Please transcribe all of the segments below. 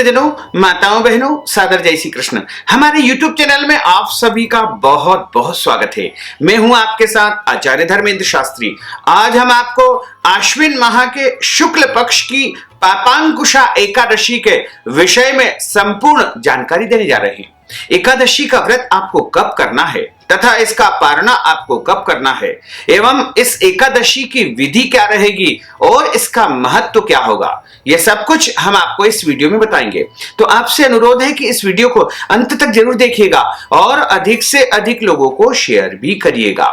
भक्तजनों, माताओं, बहनों, सादर जय श्री कृष्ण। हमारे YouTube चैनल में आप सभी का बहुत बहुत स्वागत है। मैं हूं आपके साथ आचार्य धर्मेंद्र शास्त्री। आज हम आपको आश्विन माह के शुक्ल पक्ष की पापांकुशा एकादशी के विषय में संपूर्ण जानकारी देने जा रहे हैं। एकादशी का व्रत आपको कब करना है तथा इसका पारणा आपको कब करना है एवं इस एकादशी की विधि क्या रहेगी और इसका महत्व क्या होगा, यह सब कुछ हम आपको इस वीडियो में बताएंगे। तो आपसे अनुरोध है कि इस वीडियो को अंत तक जरूर देखिएगा और अधिक से अधिक लोगों को शेयर भी करिएगा।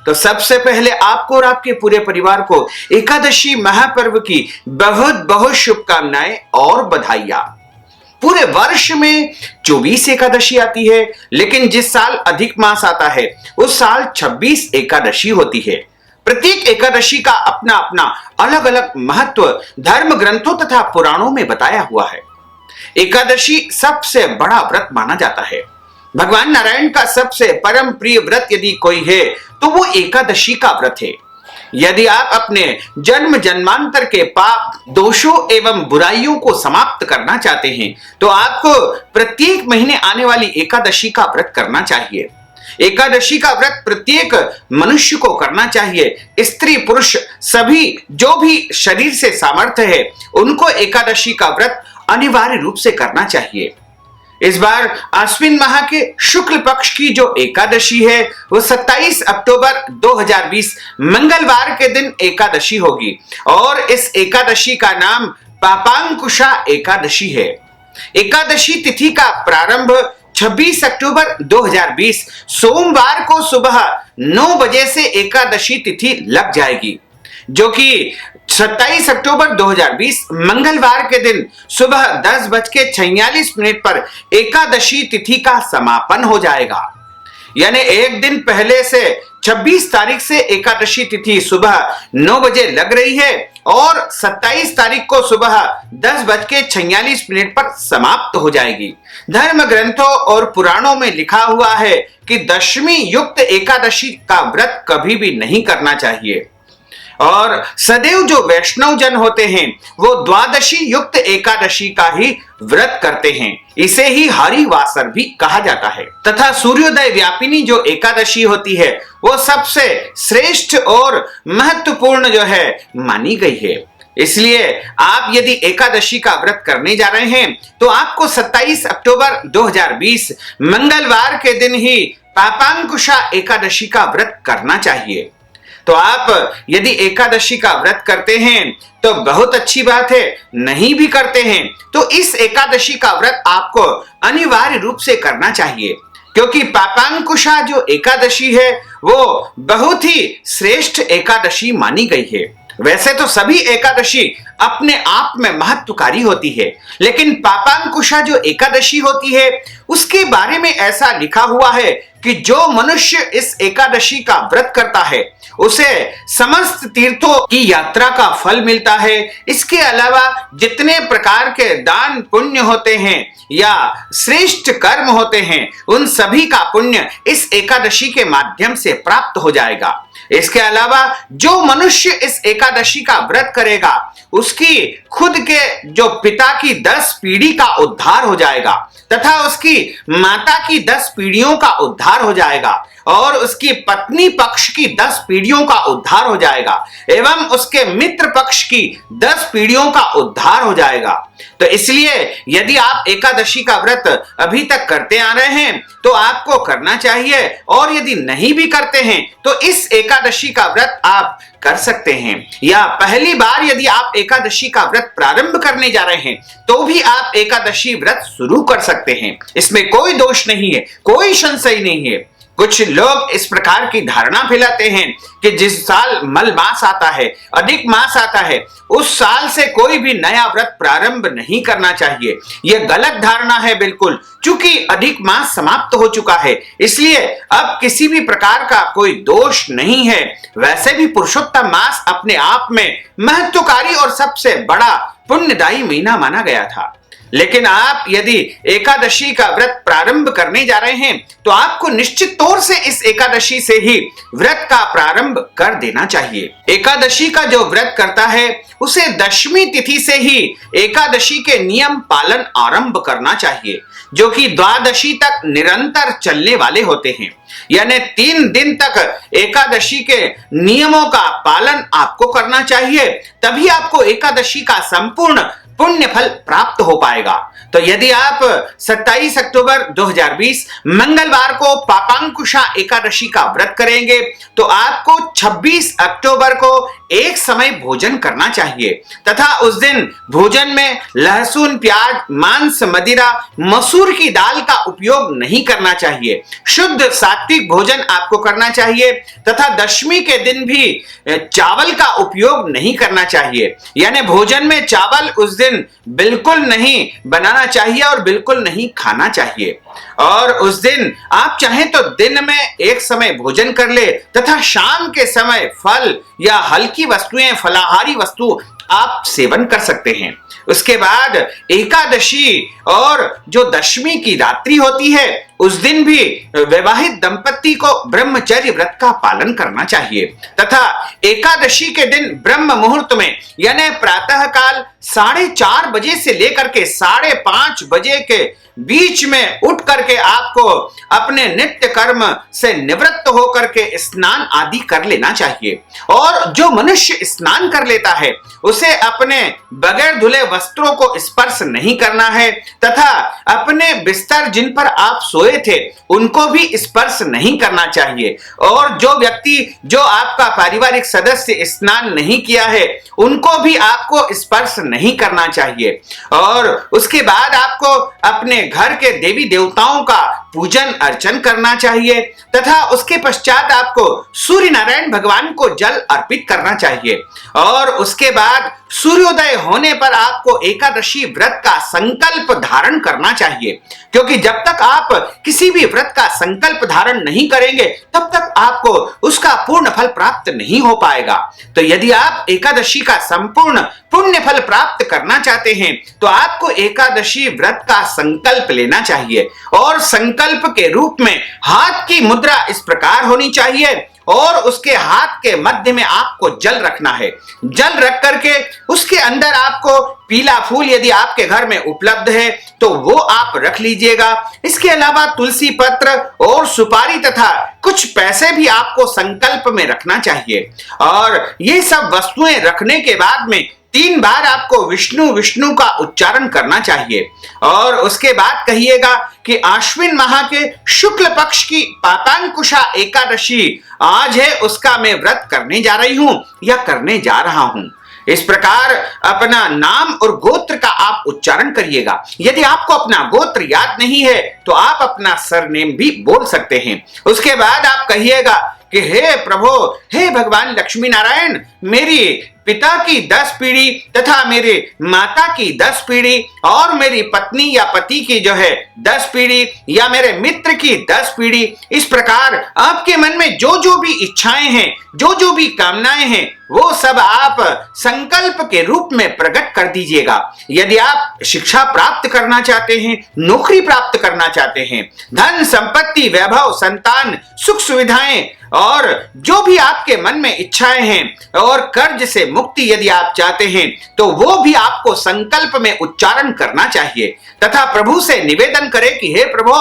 तो सबसे पहले आपको और आपके पूरे परिवार को एकादशी महापर्व की बहुत बहुत शुभकामनाएं और बधाइयां। पूरे वर्ष में 24 एकादशी आती है, लेकिन जिस साल अधिक मास आता है उस साल 26 एकादशी होती है। प्रत्येक एकादशी का अपना अपना अलग अलग महत्व धर्म ग्रंथों तथा पुराणों में बताया हुआ है। एकादशी सबसे बड़ा व्रत माना जाता है। भगवान नारायण का सबसे परम प्रिय व्रत यदि कोई है तो वो एकादशी का व्रत है। यदि आप अपने जन्म जन्मांतर के पाप, दोषों एवं बुराइयों को समाप्त करना चाहते हैं तो आपको प्रत्येक महीने आने वाली एकादशी का व्रत करना चाहिए। एकादशी का व्रत प्रत्येक मनुष्य को करना चाहिए। स्त्री पुरुष सभी जो भी शरीर से सामर्थ्य है उनको एकादशी का व्रत अनिवार्य रूप से करना चाहिए। इस बार आश्विन माह के शुक्ल पक्ष की जो एकादशी है वो 27 अक्टूबर 2020 मंगलवार के दिन एकादशी होगी और इस एकादशी का नाम पापांकुशा एकादशी है। एकादशी तिथि का प्रारंभ 26 अक्टूबर 2020 सोमवार को सुबह 9 बजे से एकादशी तिथि लग जाएगी, जो कि 27 अक्टूबर 2020 मंगलवार के दिन सुबह 10:46 पर एकादशी तिथि का समापन हो जाएगा। यानी एक दिन पहले से 26 तारीख से एकादशी तिथि सुबह 9 बजे लग रही है और 27 तारीख को सुबह 10:46 पर समाप्त हो जाएगी। धर्म ग्रंथों और पुराणों में लिखा हुआ है कि दशमी युक्त एकादशी का व्रत कभी भी नहीं करना चाहिए और सदैव जो वैष्णव जन होते हैं वो द्वादशी युक्त एकादशी का ही व्रत करते हैं। इसे ही हरिवासर भी कहा जाता है तथा सूर्योदय व्यापिनी जो एकादशी होती है वो सबसे श्रेष्ठ और महत्वपूर्ण जो है मानी गई है। इसलिए आप यदि एकादशी का व्रत करने जा रहे हैं तो आपको 27 अक्टूबर 2020 मंगलवार के दिन ही पापांकुशा एकादशी का व्रत करना चाहिए। तो आप यदि एकादशी का व्रत करते हैं तो बहुत अच्छी बात है, नहीं भी करते हैं तो इस एकादशी का व्रत आपको अनिवार्य रूप से करना चाहिए, क्योंकि पापांकुशा जो एकादशी है वो बहुत ही श्रेष्ठ एकादशी मानी गई है। वैसे तो सभी एकादशी अपने आप में महत्वकारी होती है, लेकिन पापांकुशा जो एकादशी होती है उसके बारे में ऐसा लिखा हुआ है कि जो मनुष्य इस एकादशी का व्रत करता है उसे समस्त तीर्थों की यात्रा का फल मिलता है। इसके अलावा जितने प्रकार के दान पुण्य होते हैं या श्रेष्ठ कर्म होते हैं उन सभी का पुण्य इस एकादशी के माध्यम से प्राप्त हो जाएगा। इसके अलावा जो मनुष्य इस एकादशी का व्रत करेगा उसकी खुद के जो पिता की 10 पीढ़ी का उद्धार हो जाएगा तथा उसकी माता की 10 पीढ़ियों का उद्धार हो जाएगा और उसकी पत्नी पक्ष की 10 पीढ़ियों का उद्धार हो जाएगा एवं उसके मित्र पक्ष की 10 पीढ़ियों का उद्धार हो जाएगा। तो इसलिए यदि आप एकादशी का व्रत अभी तक करते आ रहे हैं तो आपको करना चाहिए और यदि नहीं भी करते हैं तो इस एकादशी का व्रत आप कर सकते हैं, या पहली बार यदि आप एकादशी का व्रत प्रारंभ करने जा रहे हैं तो भी आप एकादशी व्रत शुरू कर सकते हैं। इसमें कोई दोष नहीं है, कोई संशय नहीं है। कुछ लोग इस प्रकार की धारणा फैलाते हैं कि जिस साल मल मास आता है, अधिक मास आता है, उस साल से कोई भी नया व्रत प्रारंभ नहीं करना चाहिए। यह गलत धारणा है बिल्कुल, क्योंकि अधिक मास समाप्त हो चुका है इसलिए अब किसी भी प्रकार का कोई दोष नहीं है। वैसे भी पुरुषोत्तम मास अपने आप में महत्वकारी और सबसे बड़ा पुण्यदायी महीना माना गया था। लेकिन आप यदि एकादशी का व्रत प्रारंभ करने जा रहे हैं तो आपको निश्चित तौर से इस एकादशी से ही व्रत का प्रारंभ कर देना चाहिए। एकादशी का जो व्रत करता है उसे दशमी तिथि से ही एकादशी के नियम पालन आरंभ करना चाहिए, जो कि द्वादशी तक निरंतर चलने वाले होते हैं। यानी 3 दिन तक एकादशी के नियमों का पालन आपको करना चाहिए, तभी आपको एकादशी का संपूर्ण पुण्य फल प्राप्त हो पाएगा। तो यदि आप 27 अक्टूबर 2020 मंगलवार को पापांकुशा एकादशी का व्रत करेंगे तो आपको 26 अक्टूबर को एक समय भोजन करना चाहिए तथा उस दिन भोजन में लहसुन, प्याज, मांस, मदिरा, मसूर की दाल का उपयोग नहीं करना चाहिए। शुद्ध सात्विक भोजन आपको करना चाहिए तथा दशमी के दिन भी चावल का उपयोग नहीं करना चाहिए। यानी भोजन में चावल उस दिन बिल्कुल नहीं बनाना चाहिए और बिल्कुल नहीं खाना चाहिए। और उस दिन आप चाहें तो दिन में एक समय भोजन कर ले तथा शाम के समय फल या हल्की वस्तुएं, फलाहारी वस्तु आप सेवन कर सकते हैं। उसके बाद एकादशी और जो दशमी की रात्रि होती है उस दिन भी वैवाहिक दंपति को ब्रह्मचर्य व्रत का पालन करना चाहिए तथा एकादशी के दिन ब्रह्म मुहूर्त में यानी प्रातः काल 4:30 बजे से लेकर के 5:30 बजे के बीच में उठ करके आपको अपने नित्य कर्म से निवृत्त होकर के स्नान आदि कर लेना चाहिए। और जो मनुष्य स्नान कर लेता है उसे अपने बगैर धुले वस्त्रों को स्पर्श नहीं करना है तथा अपने बिस्तर जिन पर आप सोए थे उनको भी स्पर्श नहीं करना चाहिए। और जो व्यक्ति, जो आपका पारिवारिक सदस्य स्नान नहीं किया है उनको भी आपको स्पर्श नहीं करना चाहिए। और उसके बाद आपको अपने घर के देवी देवताओं का पूजन अर्चन करना चाहिए तथा उसके पश्चात आपको सूर्य नारायण भगवान को जल अर्पित करना चाहिए। और उसके बाद सूर्योदय होने पर आपको एकादशी व्रत का संकल्प धारण करना चाहिए, क्योंकि जब तक आप किसी भी व्रत का संकल्प धारण नहीं करेंगे तब तक आपको उसका पूर्ण फल प्राप्त नहीं हो पाएगा। तो यदि आप एकादशी का संपूर्ण पुण्य फल प्राप्त करना चाहते हैं तो आपको एकादशी व्रत का संकल्प लेना चाहिए। और संकल्प के रूप में हाथ की मुद्रा इस प्रकार होनी चाहिए और उसके हाथ के मध्य में आपको जल रखना है। जल रख करके उसके अंदर आपको पीला फूल यदि आपके घर में उपलब्ध है तो वो आप रख लीजिएगा। इसके अलावा तुलसी पत्र और सुपारी तथा कुछ पैसे भी आपको संकल्प में रखना चाहिए। और ये सब वस्तुएं रखने के बाद में 3 बार आपको विष्णु विष्णु का उच्चारण करना चाहिए। और उसके बाद कहिएगा कि आश्विन माह के शुक्ल पक्ष की पापांकुशा एकादशी आज है, उसका मैं व्रत करने जा रही हूं या करने जा रहा हूं। इस प्रकार अपना नाम और गोत्र का आप उच्चारण करिएगा। यदि आपको अपना गोत्र याद नहीं है तो आप अपना सरनेम भी बोल सकते हैं। उसके बाद आप कहिएगा कि हे प्रभु, हे भगवान लक्ष्मी नारायण, मेरी पिता की 10 पीढ़ी तथा मेरे माता की 10 पीढ़ी और मेरी पत्नी या पति की जो है 10 पीढ़ी या मेरे मित्र की 10 पीढ़ी, इस प्रकार आपके मन में जो जो भी इच्छाएं हैं, जो जो भी कामनाएं हैं, वो सब आप संकल्प के रूप में प्रकट कर दीजिएगा। यदि आप शिक्षा प्राप्त करना चाहते हैं, नौकरी प्राप्त करना चाहते हैं, धन संपत्ति, वैभव, संतान, सुख सुविधाएं और जो भी आपके मन में इच्छाएं हैं और कर्ज से मुक्ति यदि आप चाहते हैं तो वो भी आपको संकल्प में उच्चारण करना चाहिए तथा प्रभु से निवेदन करें कि हे प्रभु,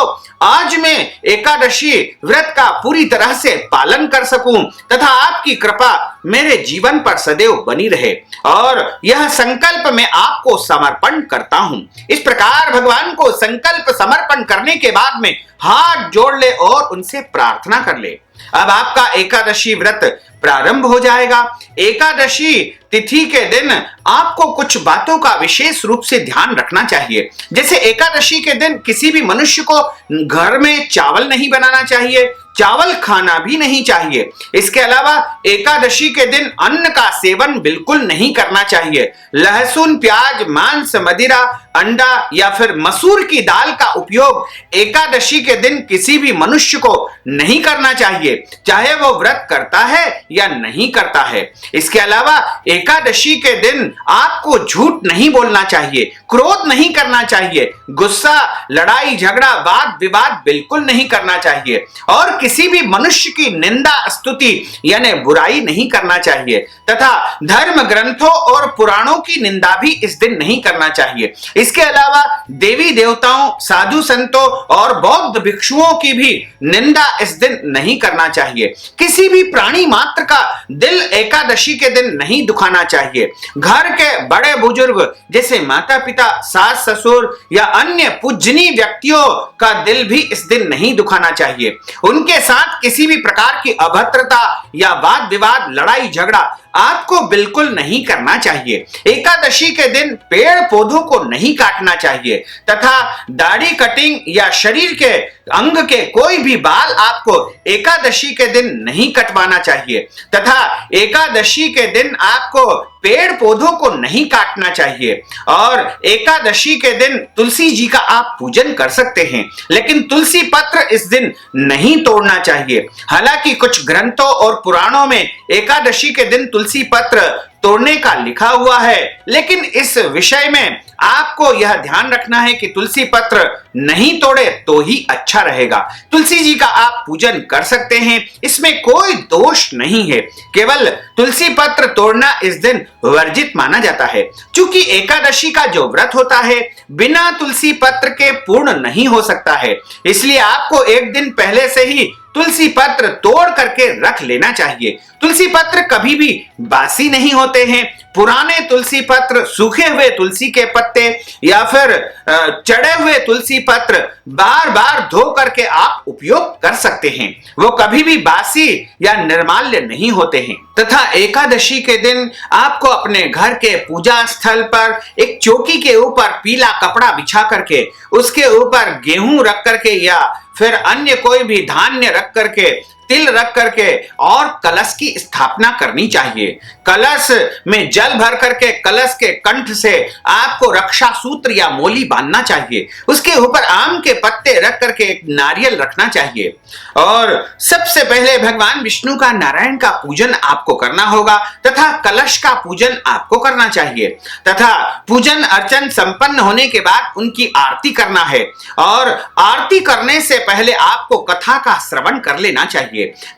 आज मैं एकादशी व्रत का पूरी तरह से पालन कर सकूं तथा आपकी कृपा मेरे जीवन पर सदैव बनी रहे और यह संकल्प मैं आपको समर्पण करता हूं। इस प्रकार भगवान को संकल्प समर्पण करने के बाद में हाथ जोड़ ले और उनसे प्रार्थना कर ले। अब आपका एकादशी व्रत प्रारंभ हो जाएगा। एकादशी तिथि के दिन आपको कुछ बातों का विशेष रूप से ध्यान रखना चाहिए। जैसे एकादशी के दिन किसी भी मनुष्य को घर में चावल नहीं बनाना चाहिए, चावल खाना भी नहीं चाहिए। इसके अलावा एकादशी के दिन अन्न का सेवन बिल्कुल नहीं करना चाहिए। लहसुन, प्याज, मांस, मदिरा, अंडा या फिर मसूर की दाल का उपयोग एकादशी के दिन किसी भी मनुष्य को नहीं करना चाहिए, चाहे वो व्रत करता है या नहीं करता है। इसके अलावा एकादशी के दिन आपको झूठ नहीं बोलना चाहिए, क्रोध नहीं करना चाहिए, गुस्सा, लड़ाई झगड़ा, वाद विवाद बिल्कुल नहीं करना चाहिए और किसी भी मनुष्य की निंदा, स्तुति यानी बुराई नहीं करना चाहिए तथा धर्म ग्रंथों और पुराणों की निंदा भी इस दिन नहीं करना चाहिए। इसके अलावा देवी देवताओं, साधु संतों और बौद्ध भिक्षुओं की भी निंदा इस दिन नहीं करना चाहिए। किसी भी प्राणी मात्र का दिल एकादशी के दिन नहीं दुखाना चाहिए। घर के बड़े बुजुर्ग जैसे माता पिता, सास ससुर या अन्य पूजनीय व्यक्तियों का दिल भी इस दिन नहीं दुखाना चाहिए। उनके साथ किसी भी प्रकार की अभद्रता या वाद विवाद, लड़ाई झगड़ा आपको बिल्कुल नहीं करना चाहिए। एकादशी के दिन पेड़ पौधों को नहीं काटना चाहिए तथा दाढ़ी कटिंग या शरीर के अंग के कोई भी बाल आपको एकादशी के दिन नहीं कटवाना चाहिए तथा एकादशी के दिन आपको पेड़ पौधों को नहीं काटना चाहिए। और एकादशी के दिन तुलसी जी का आप पूजन कर सकते हैं, लेकिन तुलसी पत्र इस दिन नहीं तोड़ना चाहिए। हालांकि कुछ ग्रंथों और पुराणों में एकादशी के दिन तुलसी पत्र तोड़ने का लिखा हुआ है, लेकिन इस विषय में आपको यह ध्यान रखना है कि तुलसी पत्र नहीं तोड़े तो ही अच्छा रहेगा। तुलसी जी का आप पूजन कर सकते हैं, इसमें कोई दोष नहीं है। केवल तुलसी पत्र तोड़ना इस दिन वर्जित माना जाता है। क्योंकि एकादशी का जो व्रत होता है बिना तुलसी पत्र के पूर्ण नहीं हो सकता है, इसलिए आपको एक दिन पहले से ही तुलसी पत्र तोड़ करके रख लेना चाहिए। तुलसी पत्र कभी भी बासी नहीं होते हैं। पुराने तुलसी पत्र, सूखे हुए तुलसी के पत्ते या फिर चढ़े हुए तुलसी पत्र बार बार धो करके आप उपयोग कर सकते हैं। वो कभी भी बासी या निर्माल्य नहीं होते हैं। तथा एकादशी के दिन आपको अपने घर के पूजा स्थल पर एक चौकी के ऊपर पीला कपड़ा बिछा करके उसके ऊपर गेहूं रख करके या फिर अन्य कोई भी धान्य रख करके, तिल रख करके और कलश की स्थापना करनी चाहिए। कलश में जल भर करके कलश के कंठ से आपको रक्षा सूत्र या मोली बांधना चाहिए। उसके ऊपर आम के पत्ते रख करके एक नारियल रखना चाहिए और सबसे पहले भगवान विष्णु का, नारायण का पूजन आपको करना होगा तथा कलश का पूजन आपको करना चाहिए तथा पूजन अर्चन संपन्न होने के बाद उनकी आरती करना है और आरती करने से पहले आपको कथा का श्रवण कर लेना चाहिए।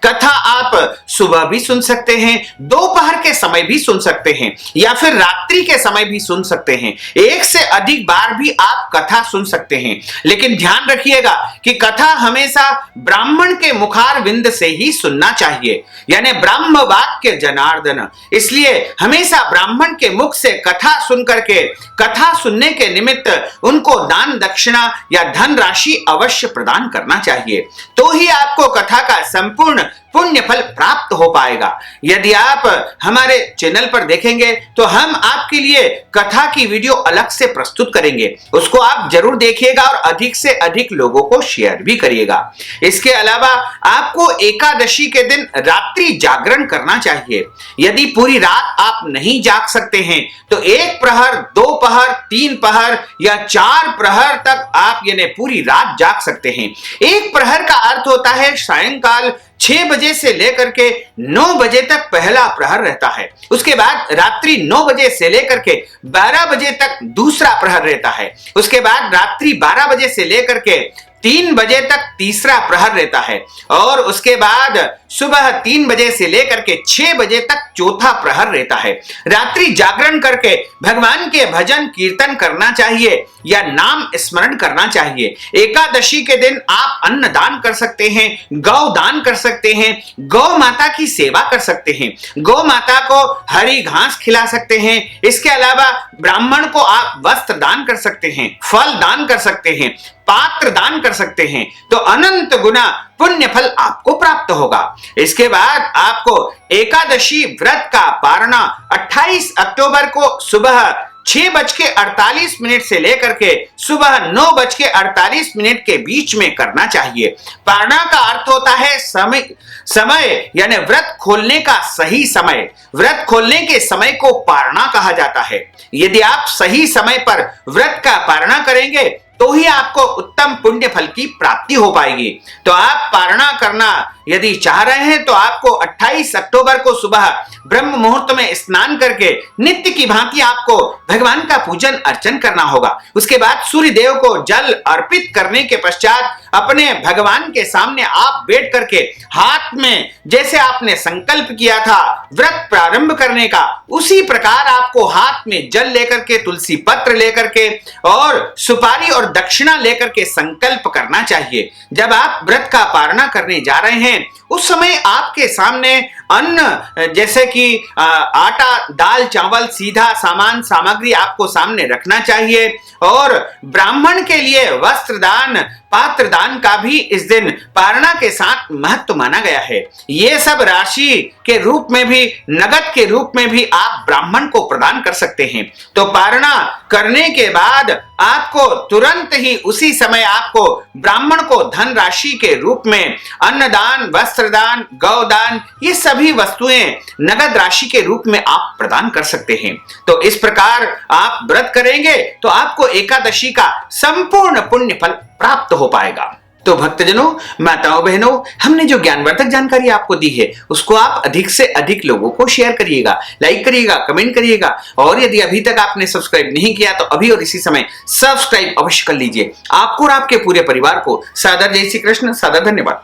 कथा आप सुबह भी सुन सकते हैं, दोपहर के समय भी सुन सकते हैं या फिर रात्रि के समय भी सुन सकते हैं। एक से अधिक बार भी आप कथा सुन सकते हैं, लेकिन ध्यान रखिएगा कि कथा हमेशा ब्राह्मण के मुखार विंद से ही सुनना चाहिए, यानी ब्राह्म वाक्य जनार्दन। इसलिए हमेशा ब्राह्मण के मुख से कथा सुन करके कथा सुनने के निमित्त उनको दान दक्षिणा या धन राशि अवश्य प्रदान करना चाहिए, तो ही आपको कथा का संपूर्ण पुण्य फल प्राप्त हो पाएगा। यदि आप हमारे चैनल पर देखेंगे तो हम आपके लिए कथा की वीडियो अलग से प्रस्तुत करेंगे, उसको आप जरूर देखिएगा और अधिक से अधिक लोगों को शेयर भी करिएगा। इसके अलावा आपको एकादशी के दिन रात्रि जागरण करना चाहिए। यदि पूरी रात आप नहीं जाग सकते हैं तो 1 प्रहर, 2 प्रहर, 3 प्रहर या 4 प्रहर तक आप यानी पूरी रात जाग सकते हैं। 1 प्रहर का अर्थ होता है सायंकाल 6 बजे से लेकर के 9 बजे तक पहला प्रहर रहता है। उसके बाद रात्रि 9 बजे से लेकर के 12 बजे तक दूसरा प्रहर रहता है। उसके बाद रात्रि 12 बजे से लेकर के 3 बजे तक तीसरा प्रहर रहता है और उसके बाद सुबह 3 बजे से लेकर के 6 बजे तक चौथा प्रहर रहता है। रात्रि जागरण करके भगवान के भजन कीर्तन करना चाहिए या नाम स्मरण करना चाहिए। एकादशी के दिन आप अन्न दान कर सकते हैं, गौ दान कर सकते हैं, गौ माता की सेवा कर सकते हैं, गौ माता को हरी घास खिला सकते हैं। इसके अलावा ब्राह्मण को आप वस्त्र दान कर सकते हैं, फल दान कर सकते हैं, पात्र दान कर सकते हैं, तो अनंत गुना पुण्य फल आपको प्राप्त होगा। इसके बाद आपको एकादशी व्रत का पारणा 28 अक्टूबर को सुबह 6:48 से लेकर के सुबह 9:48 के बीच में करना चाहिए। पारणा का अर्थ होता है समय यानी व्रत खोलने का सही समय। व्रत खोलने के समय को पारणा कहा जाता है। यदि आप सही समय पर व्रत का पारणा करेंगे तो ही आपको उत्तम पुण्य फल की प्राप्ति हो पाएगी। तो आप पारणा करना यदि चाह रहे हैं तो आपको 28 अक्टूबर को सुबह ब्रह्म मुहूर्त में स्नान करके नित्य की भांति आपको भगवान का पूजन अर्चन करना होगा। उसके बाद सूर्य देव को जल अर्पित करने के पश्चात अपने भगवान के सामने आप बैठ करके हाथ में जैसे आपने संकल्प किया था व्रत प्रारंभ करने का, उसी प्रकार आपको हाथ में जल लेकर के, तुलसी पत्र लेकर के और सुपारी और दक्षिणा लेकर के संकल्प करना चाहिए। जब आप व्रत का पारणा करने जा रहे हैं उस समय आपके सामने अन्न जैसे कि आटा, दाल, चावल, सीधा सामान सामग्री आपको सामने रखना चाहिए। और ब्राह्मण के लिए वस्त्र दान, पात्र दान का भी इस दिन पारणा के साथ महत्व माना गया है। ये सब राशि के रूप में भी, नगद के रूप में भी आप ब्राह्मण को प्रदान कर सकते हैं। तो पारणा करने के बाद आपको तुरंत ही उसी समय आपको ब्राह्मण को धन राशि के रूप में अन्नदान, वस्त्रदान, गौदान, ये सभी वस्तुएं नगद राशि के रूप में आप प्रदान कर सकते हैं। तो इस प्रकार आप व्रत करेंगे तो आपको एकादशी का संपूर्ण पुण्य फल प्राप्त हो पाएगा। तो भक्तजनों, माताओं, बहनों, हमने जो ज्ञानवर्धक जानकारी आपको दी है उसको आप अधिक से अधिक लोगों को शेयर करिएगा, लाइक करिएगा, कमेंट करिएगा। और यदि अभी तक आपने सब्सक्राइब नहीं किया तो अभी और इसी समय सब्सक्राइब अवश्य कर लीजिए। आपको और आपके पूरे परिवार को सादर जय श्री कृष्ण, सादर धन्यवाद।